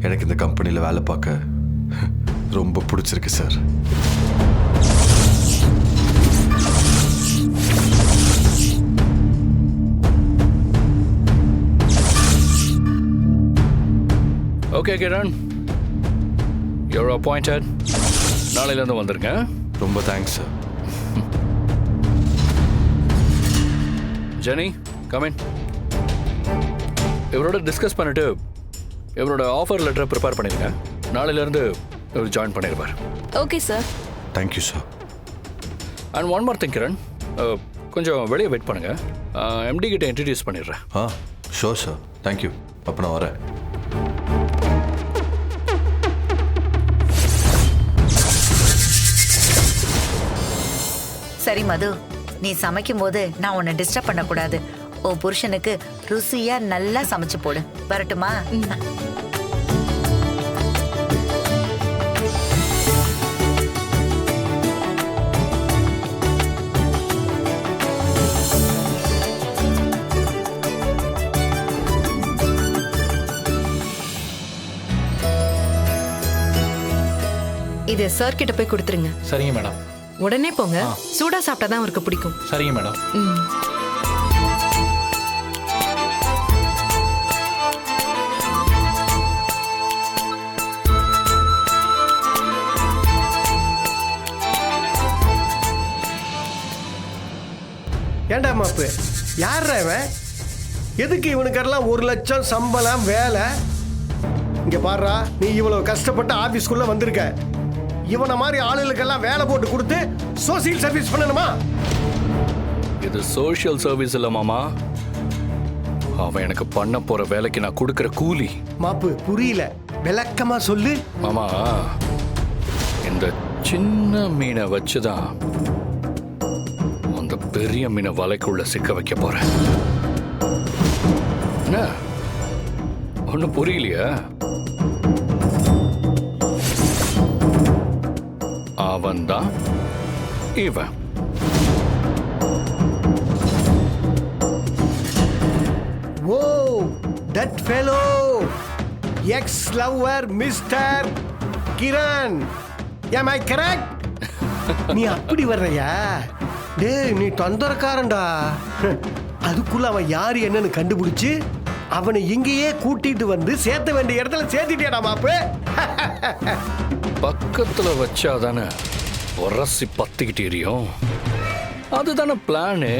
எனக்கு இந்த கம்பெனியில் வேலை பார்க்க ரொம்ப பிடிச்சிருக்கு sir. Okay Kiran, you are appointed. நாளையிலேருந்து வந்துருங்க. ரொம்ப thanks sir. Jenny, come in. இவரோட டிஸ்கஸ் பண்ணிட்டு இவரோட ஆஃபர் லெட்டரை ப்ரிப்பேர் பண்ணிடுங்க. நாளையிலேருந்து இவர் ஜாயின் பண்ணிடுவார். Okay sir. Thank you sir. And one more thing Kiran, கொஞ்சம் வெளியே வெயிட் பண்ணுங்கள். எம்டி கிட்ட இன்ட்ரடியூஸ் பண்ணிடுறேன். Sure sir. தேங்க்யூ. அப்போ நான் வரேன். சரி மது, நீ சமைக்கும் போது நான் உன்னை டிஸ்டர்ப் பண்ணக்கூடாது. உன் புருஷனுக்கு ருசியா நல்லா சமைச்சு போடு. வரட்டுமா? இது சார் கிட்ட போய் கொடுத்துருங்க. சரிங்க மேடம். உடனே போங்க. சூடா சாப்பிட்டாதான் அவருக்கு பிடிக்கும். சரிங்க மேடம். ஏண்டா மாப்பு, யாரா இவன்? எதுக்கு இவனுக்கெல்லாம் 1 லட்சம் சம்பளம் வேலை? இங்க பாருடா, நீ இவ்வளவு கஷ்டப்பட்டு ஆபீஸ்க்குள்ள வந்திருக்க. இவனை மாதிரி ஆளுகளுக்கெல்லாம் வேலை போட்டு கொடுத்து சோசியல் சர்வீஸ் பண்ணணுமா? இது சோஷியல் சர்வீஸ் இல்லை மாமா. அவன் எனக்கு பண்ண போற வேலைக்கு நான் கொடுக்கிற கூலி. மாப்பு புரியல, விளக்கமா சொல்லு. மாமா, இந்த சின்ன மீனை வச்சுதான் அந்த பெரிய மீனை வலைக்குள்ள சிக்க வைக்க போறேன். என்ன ஒன்னும் புரியலையா? அவன்தான் இவன். ஓ, that fellow, ex-lover Mr. Kiran. Am I correct? நீ அப்படி வர்றையா? டேய், நீ தொந்தரக்காரன்டா. அதுக்குள்ள அவன் யாரு என்னன்னு கண்டுபிடிச்சு அவனை இங்கேயே கூட்டிட்டு வந்து சேர்த்த வேண்டிய இடத்துல சேர்த்திட்டியாடா மாப்பு. பக்கத்துல வச்சாதானே உரசி பத்திக்கிட்டு எரியும். அதுதானே பிளானு.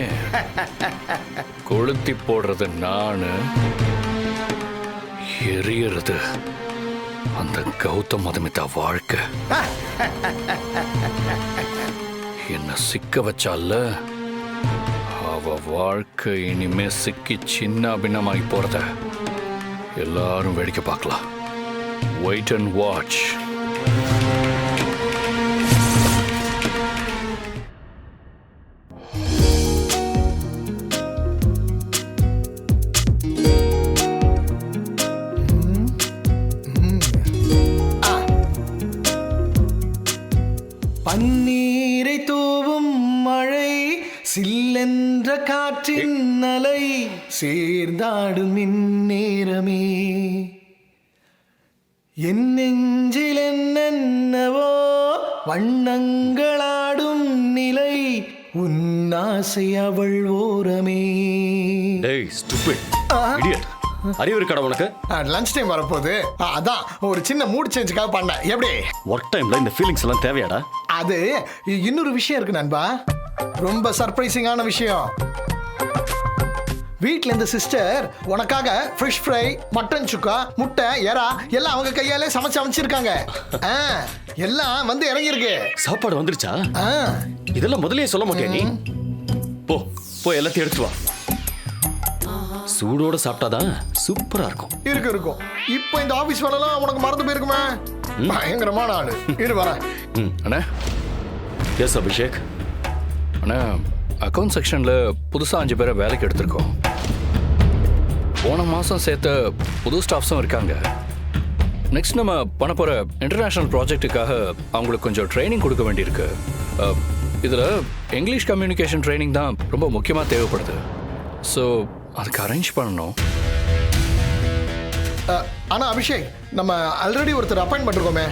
கொளுத்தி போடுறது நானு, எரியறது அந்த கௌதம் மதுமிதா வாழ்க்கை. என்ன சிக்க வச்சால அவ வாழ்க்கை இனிமே சிக்கி சின்ன பின்னமாகி போறத எல்லாரும் வேடிக்கை பார்க்கலாம். Wait and watch. பன்னீரை தூவும் மழை, சில்லென்ற காற்றின் அலை, சேர்ந்தாடும் இந்நேரமே என் நெஞ்சில் என்னென்னவோ வண்ணங்களாடும் நிலை, உன் ஆசை அவள் ஓரமே. டேய் ஸ்டூபிட் இடியட், அறிவு இருக்கடா உனக்கு? லஞ்ச் டைம் வரப்போகுது, அதான் ஒரு சின்ன மூட் சேஞ்சுக்காக பண்ணேன். எப்படி ஒர்க் டைம்ல இந்த ஃபீலிங்ஸ் எல்லாம் தேவையாடா? அது இன்னொரு விஷயம் இருக்கு நண்பா, ரொம்ப சர்ப்ரைசிங்கான விஷயம். வீட்ல இந்த சிஸ்டர் உனக்காக ஃபிஷ் ஃப்ரை, மட்டன் சுக்கா, முட்டை, எறா எல்லாம் அவங்க கையாலே சமைச்சு அமைச்சிருக்காங்க. எல்லாம் வந்து இறங்கியிருக்கு. சாப்பாடு வந்துருச்சா? இதெல்லாம் முதல்லயே சொல்ல மாட்டியா நீ? போ போய் எல்லாத்தையும் எடுத்து வா. சூடோட சாப்பிட்டாதான் சூப்பரா இருக்கும். இருக்கும். இப்போ இந்த ஆபீஸ் வேலைலாம் உனக்கு மறந்து போயிருக்குமே. பயங்கரமான ஆளு. இரு வர. அண்ணா. எஸ் அபிஷேக். அண்ணா, அக்கௌண்ட் செக்ஷன்ல புதுசா 5 பேரை வேலைக்கு எடுத்திருக்கோம். போன மாசம் சேர்த்த புது ஸ்டாஃப்ஸும் இருக்காங்க. நெக்ஸ்ட் நம்ம பண்ண போற இன்டர்நேஷனல் ப்ராஜெக்ட்டுக்காக அவங்களுக்கு கொஞ்சம் ட்ரைனிங் கொடுக்க வேண்டியிருக்கு. இதுல இங்கிலீஷ் கம்யூனிகேஷன் ட்ரைனிங் தான் ரொம்ப முக்கியமா தேவைப்படுது. ஸோ அதுக்கு அரேஞ்ச் பண்ணணும். ஆனா அபிஷேக், நம்ம ஆல்ரெடி ஒருத்தர் அப்பாயிண்ட் பண்ணிருக்கோமே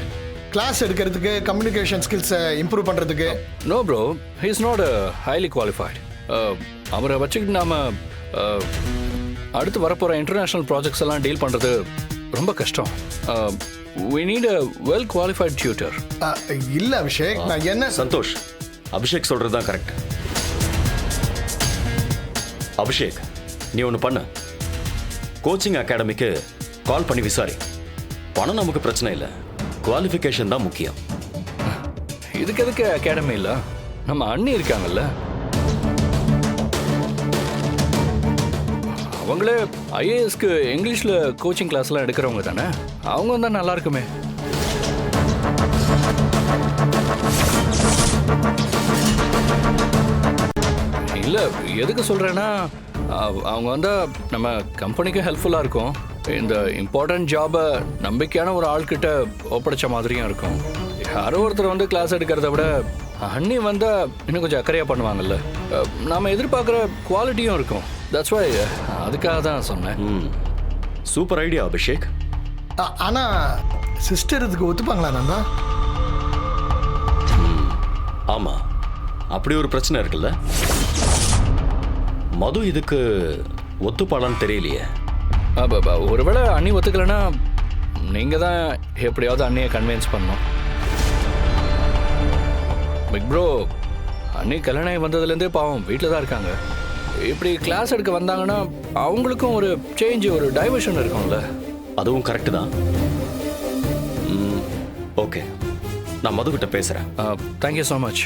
கிளாஸ் எடுக்கிறதுக்கு, கம்யூனிகேஷன் ஸ்கில்ஸை இம்ப்ரூவ் பண்றதுக்கு. No bro, he is not highly qualified. அவரை வச்சுக்கிட்டு நாம அடுத்து வரப்போகிற இன்டர்நேஷ்னல் ப்ராஜெக்ட்ஸ் எல்லாம் டீல் பண்ணுறது ரொம்ப கஷ்டம். we need a well qualified tutor. இல்ல அபிஷேக், நான் என்ன சந்தோஷ், அபிஷேக் சொல்கிறது தான் கரெக்ட். அபிஷேக், நீ ஒன்று பண்ண, கோச்சிங் அகாடமிக்கு கால் பண்ணி விசாரி. பணம் நமக்கு பிரச்சனை இல்லை, குவாலிஃபிகேஷன் தான் முக்கியம். இதுக்கு எதுக்கு அகாடமி இல்லை? நம்ம அண்ணி இருக்காங்கல்ல, அவங்களே ஐஏஎஸ்க்கு இங்கிலீஷில் கோச்சிங் கிளாஸ்லாம் எடுக்கிறவங்க தானே, அவங்க வந்தால் நல்லா இருக்குமே. இல்லை, எதுக்கு சொல்கிறேன்னா அவங்க வந்தால் நம்ம கம்பெனிக்கு ஹெல்ப்ஃபுல்லாக இருக்கும். இந்த இம்பார்ட்டன்ட் ஜாபை நம்பிக்கையான ஒரு ஆள்கிட்ட ஒப்படைச்ச மாதிரியும் இருக்கும். யாரோ ஒருத்தர் வந்து கிளாஸ் எடுக்கிறத விட அண்ணி வந்தால் இன்னும் கொஞ்சம் அக்கறையாக பண்ணுவாங்கல்ல. நாம் எதிர்பார்க்குற குவாலிட்டியும் இருக்கும். தட்ஸ் வை, அதுக்காக தான் சொன்னேன். Super idea Abhishek. ஆனா சிஸ்டர் இதுக்கு ஒத்துப்பாங்களா? நந்தா, ஆமா, அப்படி ஒரு பிரச்சனை இருக்குல்ல. மது இதுக்கு ஒத்துப்பாளான்னு தெரியலையே. ஒருவேளை அண்ணி ஒத்துக்கலைன்னா நீங்கள் தான் எப்படியாவது அண்ணியை கன்வின்ஸ் பண்ணணும். பிக் ப்ரோ, அண்ணி கல்யாணம் வந்ததுலேருந்தே பாவம் வீட்டில் தான் இருக்காங்க. இப்படி கிளாஸ் எடுக்க வந்தாங்கன்னா அவங்களுக்கும் ஒரு சேஞ்ச், ஒரு டைவர்ஷன் இருக்கும்ல. அதுவும் கரெக்டு தான். ஓகே, நான் மதுக்கிட்ட பேசுகிறேன். Thank you so much.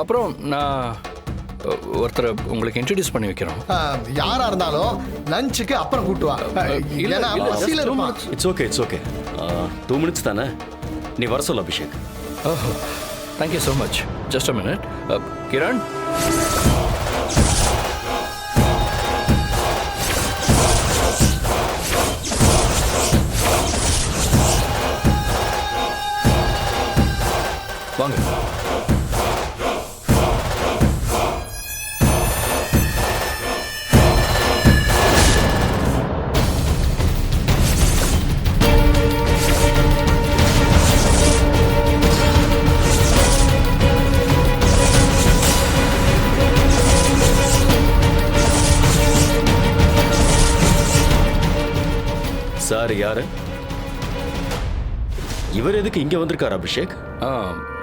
அப்புறம் நான் ஒருத்தரை உங்களுக்கு இன்ட்ரடியூஸ் பண்ணி வைக்கிறோம். யாரா இருந்தாலும் லஞ்சுக்கு அப்புறம் கூட்டு வா. இல்லைன்னா பசியில் இருப்பான். It's okay, it's okay. 2 minutes தானே, நீ வர சொல் Abhishek. Thank you so much. Just a minute. Kiran, வாங்க. சார் யாரு? இவர் எதுக்கு இங்க வந்திருக்காரு அபிஷேக்?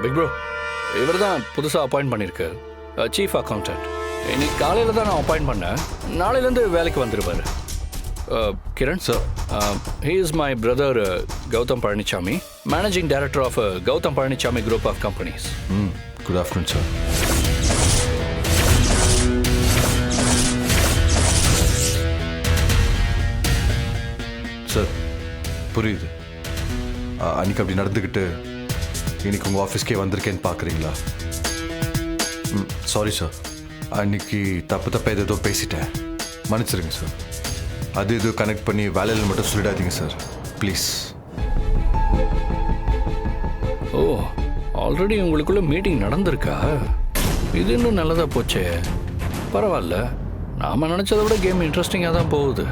பிக் ப்ரோ, இவர் தான் புதுசாக அப்பாயிண்ட் பண்ணியிருக்கு, சீஃப் அக்கௌண்டன்ட். இன்னைக்கு காலையில் தான் நான் அப்பாயிண்ட் பண்ணேன். நாளையிலேருந்து வேலைக்கு வந்துடுவார். Kiran sir, he is my brother Gautham Palanisamy, managing director of Gautham Palanisamy group of companies. Good afternoon sir. Sir, புரியுது. அன்னைக்கு அப்படி நடந்துக்கிட்டு இன்னைக்கு உங்கள் ஆஃபீஸ்க்கே வந்திருக்கேன்னு பார்க்குறீங்களா? சாரி சார், அன்னைக்கு தப்பு ஏதோ பேசிட்டேன், மன்னிச்சிருங்க சார். அது இது கனெக்ட் பண்ணி வேலையில் மட்டும் சொல்லிடாதீங்க சார், ப்ளீஸ். ஓ, ஆல்ரெடி உங்களுக்குள்ள மீட்டிங் நடந்திருக்கா? இது இன்னும் நல்லதாக போச்சே. பரவாயில்ல, நாம் நினச்சதை விட கேம் இன்ட்ரெஸ்டிங்காக தான் போகுது.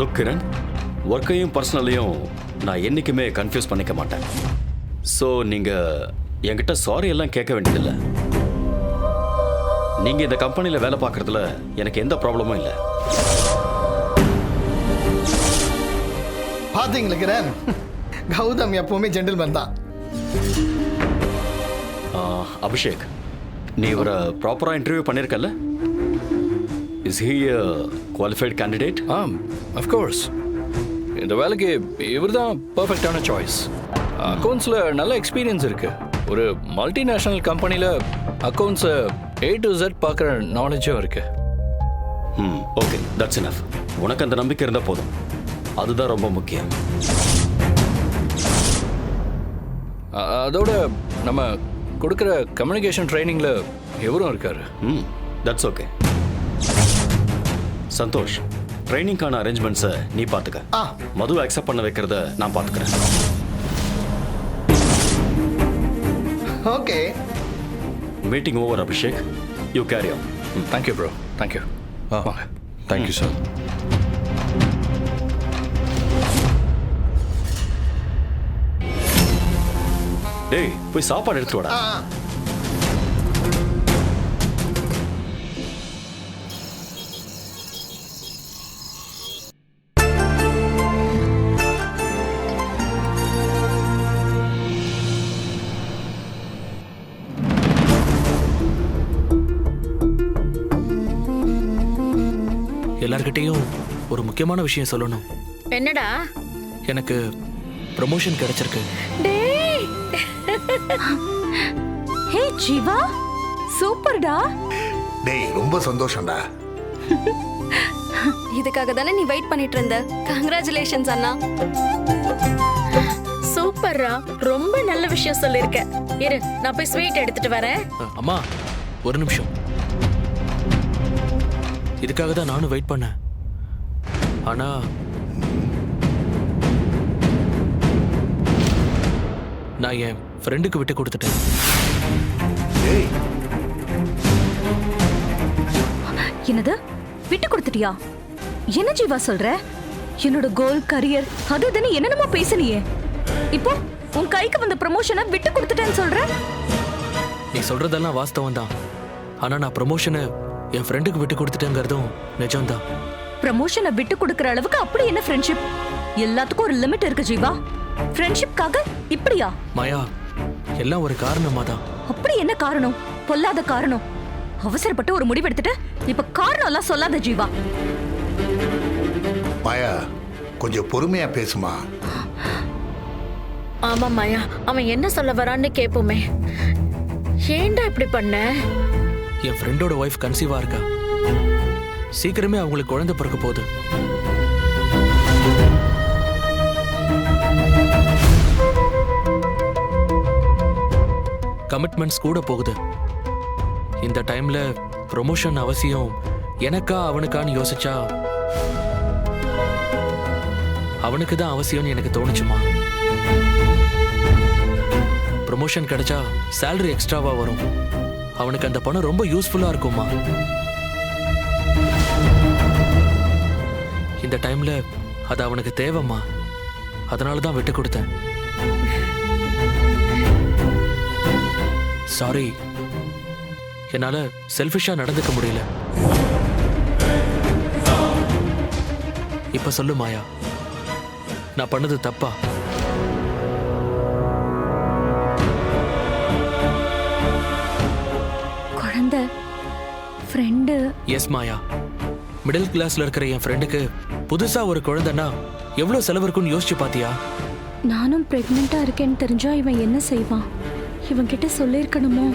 லுக் கிரண், ஒர்க்கையும் பர்சனலையும் நான் என்றைக்குமே கன்ஃபியூஸ் பண்ணிக்க மாட்டேன். ஸோ நீங்கள் என்கிட்ட சாரி எல்லாம் கேட்க வேண்டியதில்லை. நீங்கள் இந்த கம்பெனியில் வேலை பார்க்குறதுல எனக்கு எந்த ப்ராப்ளமும் இல்லை. பார்த்தீங்களா கிரண், கௌதம் எப்பவுமே ஜென்டில்மேன் தான். அபிஷேக், நீ இவரை ப்ராப்பராக இன்டர்வியூ பண்ணியிருக்கல்ல? Is he a qualified candidate? Of course. இந்த வேலைக்கு இவர் தான் பர்ஃபெக்டான சாய்ஸ். அக்கௌண்ட்ஸில் நல்ல எக்ஸ்பீரியன்ஸ் இருக்கு. ஒரு மல்டிநேஷ்னல் கம்பெனியில் அக்கௌண்ட்ஸை A to Z பார்க்குற நாலேஜும் இருக்கு. Okay, that's enough. உனக்கு அந்த நம்பிக்கை இருந்தால் போதும், அதுதான் ரொம்ப முக்கியம். அதோட நம்ம கொடுக்குற கம்யூனிகேஷன் ட்ரைனிங்கில் எவரும் இருக்காரு. That's okay. சந்தோஷ், ட்ரைனிங்கான அரேஞ்ச்மெண்ட்ஸை நீ பார்த்துக்க. மது அக்செப்ட் பண்ண வைக்கிறத நான் பார்த்துக்கிறேன். Okay. Meeting over Abhishek, you carry on. Thank you bro, thank you. Thank you sir. டேய் போய் சாப்பாடு எடுத்து வாடா. ஆ எல்லார்கிட்டயும் ஒரு முக்கியமான விஷயம் சொல்லணும். என்னடா? எனக்கு ப்ரமோஷன் கிடைச்சிருக்கு. டேய் ஹே ஜீவா, சூப்பர்டா. டேய் ரொம்ப சந்தோஷம்டா. இதுக்காக தானே நீ வெயிட் பண்ணிட்டு இருந்த. கங்க்ராச்சுலேஷன்ஸ் அண்ணா. சூப்பர்ரா, ரொம்ப நல்ல விஷயம் சொல்லிருக்க. இரு, நான் போய் ஸ்வீட் எடுத்துட்டு வரேன். அம்மா ஒரு நிமிஷம். இதுக்காக தான் நானும் வெயிட் பண்ணேன். ஆனா நான் என் ஃப்ரெண்டுக்கு விட்டு கொடுத்துட்டேன். டேய் என்னது? விட்டு கொடுத்துட்டியா? என்ன ஜீவா சொல்ற? என்னோட கோல், கரியர் அது இதுன்னு என்னென்னமோ பேசுனியே. இப்போ உன் கைக்கு வந்த ப்ரமோஷனை விட்டு கொடுத்துட்டேன்னு சொல்ற? நீ சொல்றதெல்லாம் வாஸ்தவம் தான். ஆனா நான் ப்ரமோஷனை என் ஃப்ரெண்டுக்கு விட்டு கொடுத்துட்டேங்கிறதும் நிஜம்தான். ப்ரமோஷனை விட்டு கொடுக்கற அளவுக்கு அப்படி என்ன ஃப்ரெண்ட்ஷிப்? எல்லாத்துக்கும் ஒரு லிமிட் இருக்கு ஜீவா. ஃப்ரெண்ட்ஷிப்காக இப்படியா? மாயா, எல்லாம் ஒரு காரணமா தான். அப்படி என்ன காரணம்? பொல்லாத காரணம். அவசரப்பட்டு ஒரு முடிவு எடுத்துட்டு இப்ப காரணம் எல்லாம் சொல்லாத ஜீவா. மாயா கொஞ்சம் பொறுமையா பேசுமா. ஆமா மாயா, அவன் என்ன சொல்ல வரான்னு கேப்போமே. ஏன்டா இப்படி பண்ண? என் ஃப்ரெண்டோட ஒய்ஃப் கன்சீவா இருக்கா. சீக்கிரமே அவங்களுக்கு குழந்தை பிறக்க போகுது. கமிட்மெண்ட்ஸ் கூட போகுது. இந்த டைம்ல ப்ரொமோஷன் அவசியம் எனக்கா அவனுக்கான்னு யோசிச்சா அவனுக்கு தான் அவசியம்னு எனக்கு தோணுச்சுமா. ப்ரொமோஷன் கிடைச்சா சேலரி எக்ஸ்ட்ராவா வரும். அவனுக்கு அந்த பணம் ரொம்ப யூஸ்ஃபுல்லா இருக்குமா. இந்த டைம்ல அது அவனுக்கு தேவைம்மா. அதனால தான் விட்டு கொடுத்தேன். சாரி, என்னால செல்ஃபிஷா நடந்துக்க முடியல. இப்ப சொல்லு மாயா, நான் பண்ணது தப்பா? குழந்தை, ஃப்ரெண்டு. எஸ் மாயா, மிடில் கிளாஸ்ல இருக்கிற என் ஃப்ரெண்டுக்கு புதுசா ஒரு குழந்தைன்னா எவ்வளவு செலவு இருக்குன்னு யோசிச்சு பாத்தியா? நானும் பிரெக்னெண்டா இருக்கேன்னு தெரிஞ்சா இவன் என்ன செய்வான்? இவன் கிட்ட சொல்லிருக்கணுமோ?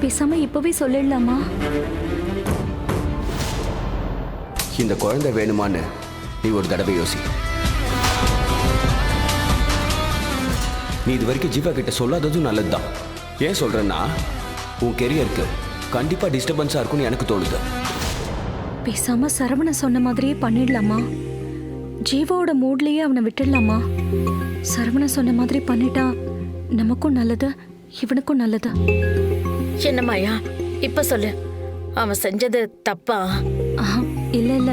பேசாம இப்பவே சொல்லிடலாமா? இந்த குழந்தை வேணுமான்னு நீ ஒரு தடவை யோசி. நீ இது வரைக்கும் ஜீவா கிட்ட சொல்லாததும் நல்லதுதான். ஏன் சொல்றேன்னா உன் கெரியருக்கு கண்டிப்பா டிஸ்டர்பன்ஸா இருக்கும்னு எனக்கு தோணுது. பேசாம சரவண சொன்ன மாதிரியே பண்ணிடலாமா? ஜீவாவோட மூட்லயே அவனை விட்டுடலாமா? சரவண சொன்ன மாதிரி பண்ணிட்டா நமக்கும் நல்லது, இவனுக்கும் நல்லது. என்ன மாயா, இப்ப சொல்லு, அவன் செஞ்சது தப்பா? இல்ல இல்ல,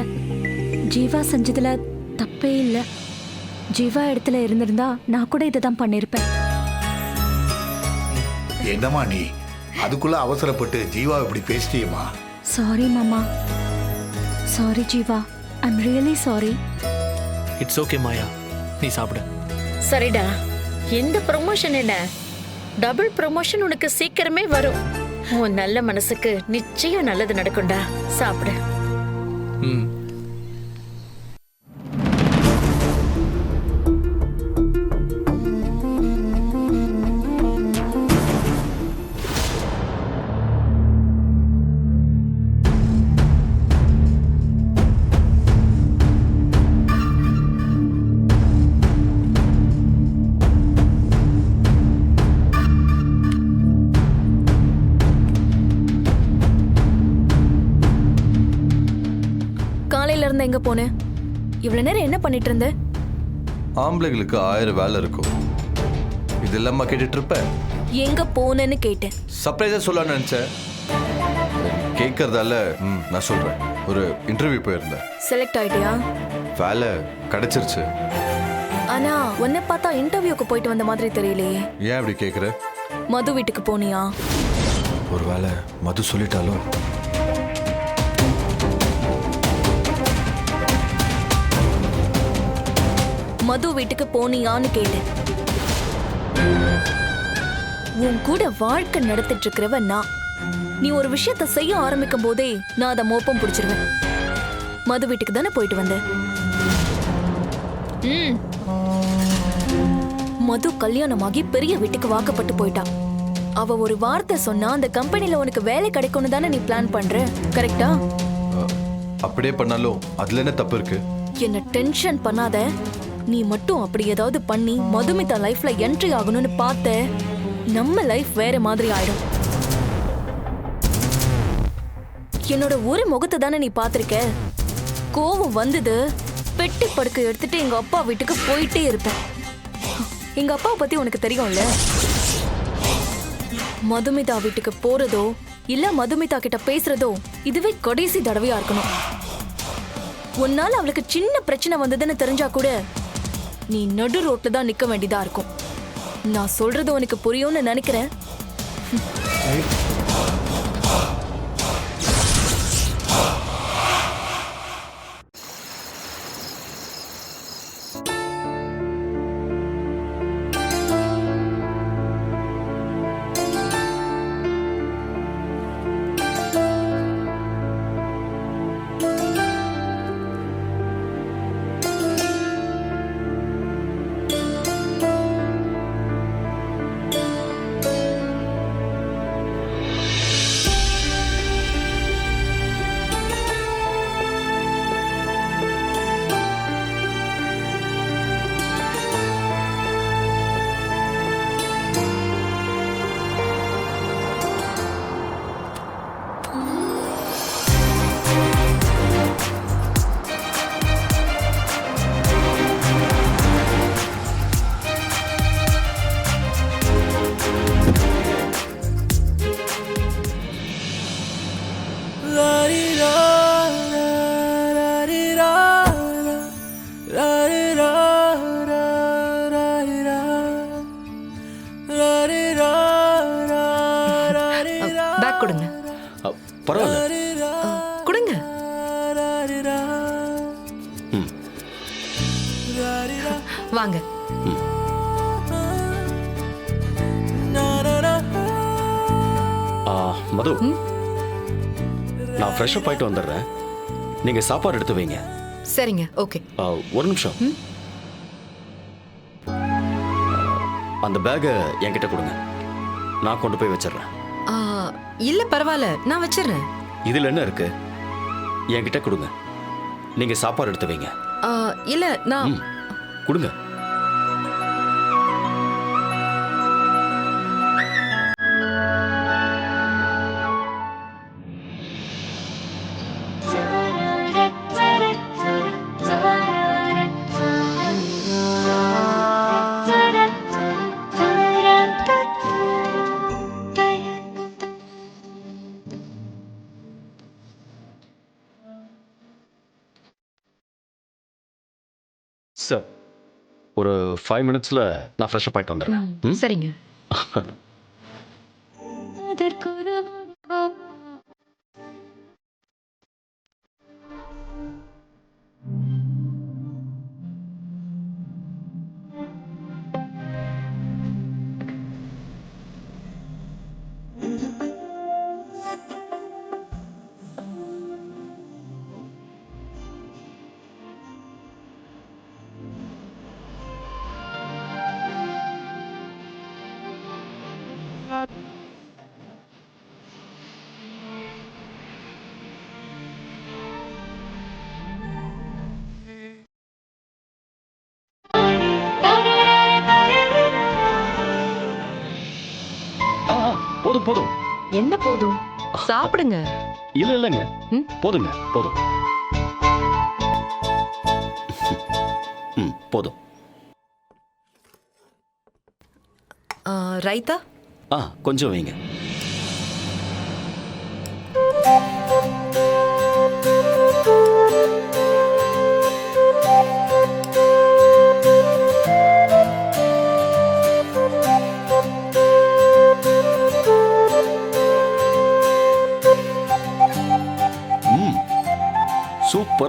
ஜீவா செஞ்சதுல தப்பே இல்ல. ஜீவா இடத்துல இருந்திருந்தா நான் கூட இதைதான் பண்ணிருப்பேன். என்னம்மா நீ அதுக்குள்ள அவசரப்பட்டு ஜீவா இப்படி பேசிட்டியம்மா? சாரி மாமா, sorry Jeeva, I'm really sorry. It's okay Maya, நீ சாப்பிடு. சரிடா, இந்த ப்ரொமோஷன் என்ன, டபுள் ப்ரொமோஷன் உனக்கு சீக்கிரமே வரும். உன் நல்ல மனசுக்கு நிச்சயம் நல்லது நடக்கும்டா. சாப்பிடு. ம். இருந்து எங்க போன? இவ்வளவு நேரம் என்ன பண்ணிட்டு இருந்த? ஆம்பளைங்களுக்கு 1000 வேலை இருக்கும். இதெல்லாம் கேட்டுட்டு இருப்ப. எங்க போனேன்னு கேட்டேன். சர்ப்ரைஸா சொல்லலாம்னு நினைச்சேன். கேட்கறதால நான் சொல்றேன். ஒரு இன்டர்வியூ போயிருந்தேன். செலக்ட் ஆயிட்டியா? வேலை கிடைச்சிருச்சு. ஆனா உன்னை பார்த்தா இன்டர்வியூக்கு போயிட்டு வந்த மாதிரி தெரியலையே. ஏன் அப்படி கேட்குற? மது வீட்டுக்கு போனியா? ஒருவேளை மது சொல்லிட்டாலும். மது வீட்டுக்கு போனியான்னு கேட்டேன். உன் கூட வாழ்க்கை நடத்திட்டு இருக்கிறவ நான். நீ ஒரு விஷயத்த செய்ய ஆரம்பிக்கும் போதே நான் அதை மோப்பம் பிடிச்சிருவேன். மது வீட்டுக்கு தானே போயிட்டு வந்த. மது கல்யாணமாகி பெரிய வீட்டுக்கு வாக்கப்பட்டு போயிட்டா. அவ ஒரு வார்த்தை சொன்னா அந்த கம்பெனில உனக்கு வேலை கிடைக்கும்னு தானே நீ பிளான் பண்ற, கரெக்டா? அப்படியே பண்ணாலும் அதுல என்ன தப்பு இருக்கு? என்ன டென்ஷன் பண்ணாத. நீ மட்டும் அப்படி ஏதாவது பண்ணி மதுமிதா லைஃப்ல என்ட்ரி ஆகணும்னு பார்த்த, நம்ம லைஃப் வேற மாதிரி ஆயிடும். என்னோட ஒரு முகத்தை தானே நீ பாத்திருக்க. கோவம் வந்தது பெட்டி படுக்க எடுத்துட்டு எங்க அப்பா வீட்டுக்கு போயிட்டே இருப்பேன். எங்க அப்பாவை பத்தி உனக்கு தெரியும்ல. மதுமிதா வீட்டுக்கு போறதோ இல்ல மதுமிதா கிட்ட பேசுறதோ இதுவே கடைசி தடவையா இருக்கணும். உன்னால அவளுக்கு சின்ன பிரச்சனை வந்ததுன்னு தெரிஞ்சா கூட நீ நடு ரோட்ல தான் நிக்க வேண்டியதா இருக்கும். நான் சொல்றது உனக்கு புரியும்னு நினைக்கிறேன். பேக் கொடுங்க. பரவாயில்ல, கொடுங்க. வாங்க. மது, நான் ஃப்ரெஷ்ஷப் ஆயிட்டு வந்துடுறேன். நீங்க சாப்பாடு எடுத்து வைங்க. சரிங்க, ஓகே. ஒரு நிமிஷம். அந்த பேக்கை என்கிட்ட கொடுங்க, நான் கொண்டு போய் வச்சிடுறேன். இல்ல பரவாயில்ல, நான் வச்சிடுறேன். இதுல என்ன இருக்கு? என்கிட்ட கொடுங்க, நீங்க சாப்பாடு எடுத்து வைங்க. இல்ல நான் கொடுங்க. சார், ஒரு 5 minutesல நான் ஃப்ரெஷ்ஷப் ஆயிட்டு வந்துடுறேன். சரிங்க. போதும் போதும். என்ன போதும்? சாப்பிடுங்க. இல்ல இல்லங்க, போதுங்க, போதும். போதும். ரைத்தா? கொஞ்சம் வைங்க.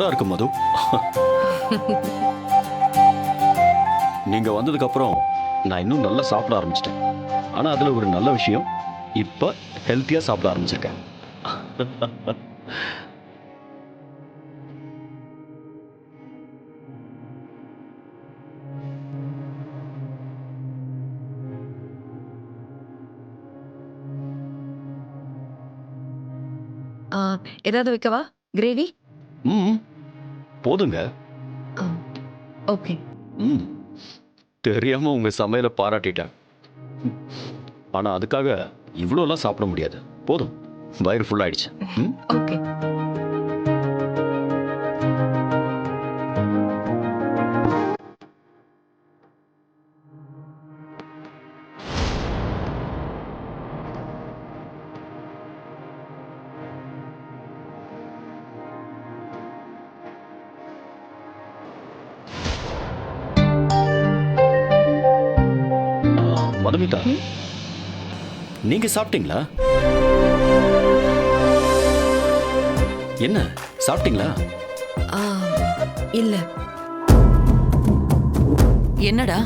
சூப்பரா இருக்கு மது. நீங்க வந்ததுக்கு அப்புறம் நான் இன்னும் நல்லா சாப்பிட ஆரம்பிச்சிட்டேன். ஆனா அதுல ஒரு நல்ல விஷயம், இப்ப ஹெல்த்தியா சாப்பிட ஆரம்பிச்சிருக்கேன். ஏதாவது வைக்கவா? கிரேவி? ம், போதுங்க. ஓகே. தெரியாம உங்க சமையலை பாராட்டிட்டேன். ஆனா அதுக்காக இவ்வளோலாம் சாப்பிட முடியாது. போதும், வயிறு ஃபுல் ஆயிடுச்சு. ஓகே. மதுமிதா, நீங்க சாப்பிட்டீங்களா? என்ன சாப்பிட்டீங்களா? இல்ல. என்னடா